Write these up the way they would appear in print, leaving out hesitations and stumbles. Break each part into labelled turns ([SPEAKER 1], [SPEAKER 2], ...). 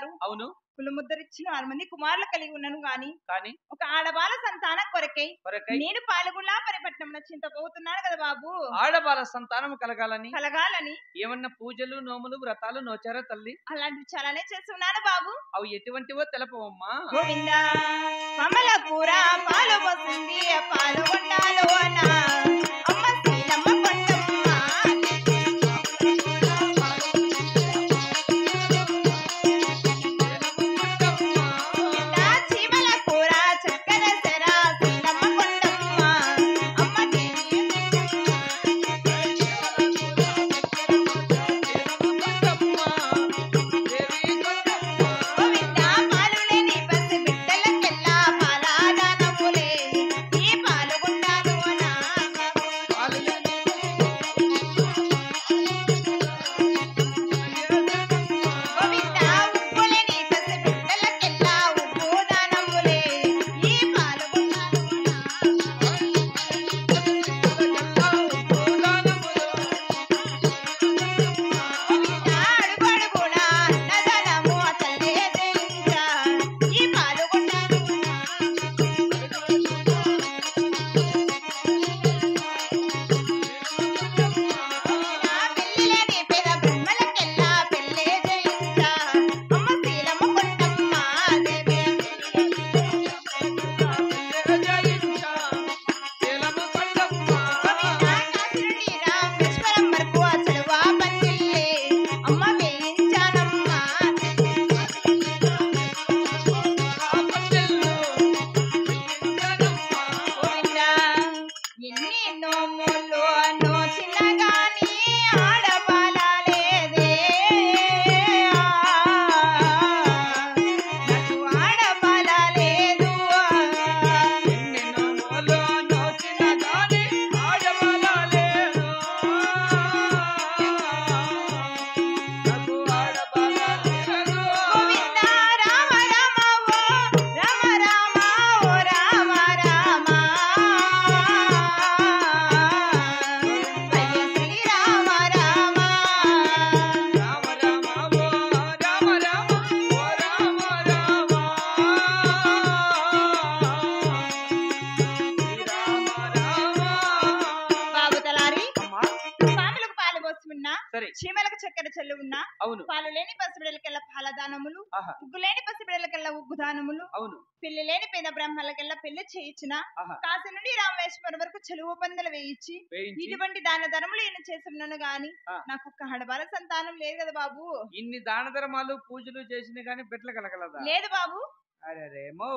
[SPEAKER 1] వారు
[SPEAKER 2] అవును
[SPEAKER 1] కులముద్దరిచ్చిన 6 మంది కుమారులు కలిగి ఉన్నాను గాని
[SPEAKER 2] కానీ
[SPEAKER 1] ఒక ఆడబాల సంతానం కొరకై
[SPEAKER 2] కొరకై
[SPEAKER 1] నేను పాల్గొన్నా పరిపట్నంలో చింతపోతున్నాను కదా బాబు.
[SPEAKER 2] ఆడబాల సంతానం కలగాలని ఏమన్నా పూజలు నోములు వ్రతాలు నోచారా తల్లి?
[SPEAKER 1] అలాంటివి చాలానే చేస్తున్నాను బాబు.
[SPEAKER 2] అవి ఎటువంటివో తెలపవమ్మా.
[SPEAKER 1] గోవిందా కమల కూర పాలు పోసింది పాలు కొండాలు అన్నా అమ్మ శ్రీలమ్మ కొండమ్మ చీమల కూర చక్కెర సెర శ్రీలమ్మ కొండమ్మ అమ్మ గోవిందా పాలు లేని పసి బిడ్డలకెల్లా పాలాదానములే ఈ పాలు కొండాలు అన్నా గోవిందా ఉప్పులేని పసి బిడ్డలకెల్లా ఉప్పు దానములే ఈ పాలు కొండాలు అన్నా అడుగడుగునా అన్నదానము తల్లే దేవించా ఈ పాలు కొండాలు పెళ్ళిలేని పేద బ్రహ్మలకెల్లా పెళ్ళే జయించా అమ్మ శ్రీలమ్మ కొండమ్మ దేవి కాశీనుండి రామేశ్వరం వరకు అసలువా పందిల్లే అమ్మ వేయించానమ్మ గోవిందా ఎన్ని నోములు నోచిన గాని ఆడబాలలేదే నాకు ఆడబాలలేదు గోవిందా రామ రామ ఓ రామ రామ ఓ రామ రామ అయ్య శ్రీరామ రామ బాబు తలారి పాములకు పాలు పోసి ఉన్నా
[SPEAKER 2] సరే
[SPEAKER 1] చీమలకు చక్కెర చెల్లి ఉన్నా
[SPEAKER 2] అవును
[SPEAKER 1] పాలు లేని పసిబిడ్డలకెల్లా పాలదానములు
[SPEAKER 2] ఆహా
[SPEAKER 1] ఉగ్గు లేని పసిబిడ్డలకెల్లా ఉగ్గు దానములు
[SPEAKER 2] అవును
[SPEAKER 1] పెళ్లి లేని పేద బ్రాహ్మణులకెల్లా పెళ్లి చేయించిన
[SPEAKER 2] ఆహా
[SPEAKER 1] కాశీ నుండి రామేశ్వరం వరకు చెలువు పందెలు వేయించి
[SPEAKER 2] వేయించి
[SPEAKER 1] ఇటువంటి దాన ధనములు ఈయన చేస్తున్నాను గాని
[SPEAKER 2] ఆ.
[SPEAKER 1] నాకు ఒక్క హడబాల సంతానం లేదు కదా బాబు.
[SPEAKER 2] ఇన్ని దాన ధర్మాలు పూజలు చేసిన గాని బిడ్డలు కలగలదా?
[SPEAKER 1] లేదు బాబు.
[SPEAKER 2] అరేమో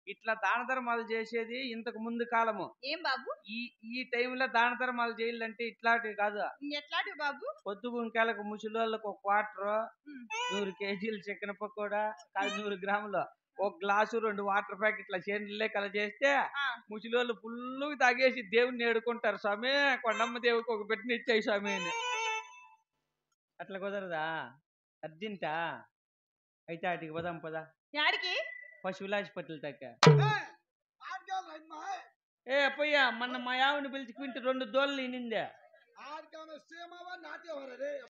[SPEAKER 2] ఇట్లా దాన ధర్మాలు చేసేది ఇంతకు ముందు కాలము.
[SPEAKER 1] ఏం బాబు
[SPEAKER 2] ఈ ఈ టైంలో దాన ధర్మాలు చేయాలంటే ఇట్లాంటివి కాదు.
[SPEAKER 1] ఎట్లాంటివి బాబు?
[SPEAKER 2] పొద్దు గుంకాలకు ముసలోళ్ళకు ఒక క్వార్టర్ 100 కేజీలు చికెన్ పకోడా కాదు 100 గ్రాములు ఒక గ్లాసు 2 వాటర్ ప్యాకెట్ల చేనులే కల చేస్తే ముసలోళ్ళు ఫుల్లు తాగేసి దేవుని ఏడుకుంటారు. స్వామి కొండమ్మ దేవుడికి ఒక పెట్టినిచ్చాయి స్వామి అని. అట్లా కుదరదా? అర్జెంటా అయితే వాటికి పోదాం పదా.
[SPEAKER 1] యాడికి?
[SPEAKER 2] పశువులాసుపత్రులు తక్క. ఏ అప్పయ్యా మొన్న మా ఆవుని పిలిచి 2 దోళ్ళు ఇనిందే.